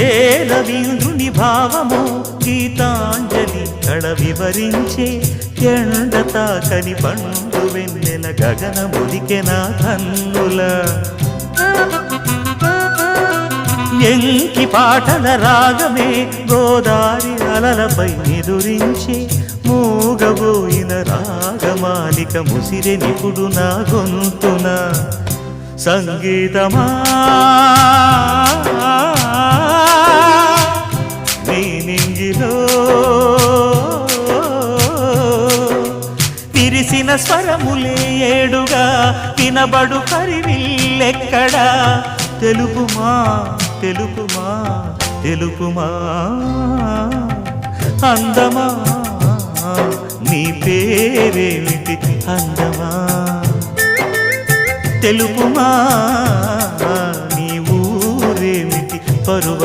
ఏ రవీంద్రుని భావమో గీతాంజలి కళ వివరించే ఎండ తాకని పండు వెన్నెల గగనముదికెన కన్నుల ఎంకి పాటల రాగమే గోదారి అలలపై నిదురించే మూగబోయిన రాగమాలిక ముసిరె నిపుడు నా గొంతున సంగీతమా నీ నింగిలో విరిసిన స్వరములే ఏడుగా వినబడు కరివిల్లెక్కడా తెలుపుమా తెలుపుమా తెలుపుమా అందమా నీ పేరేమిటి అందమా తెలుపుమా నీ ఊరేమిటి పరువ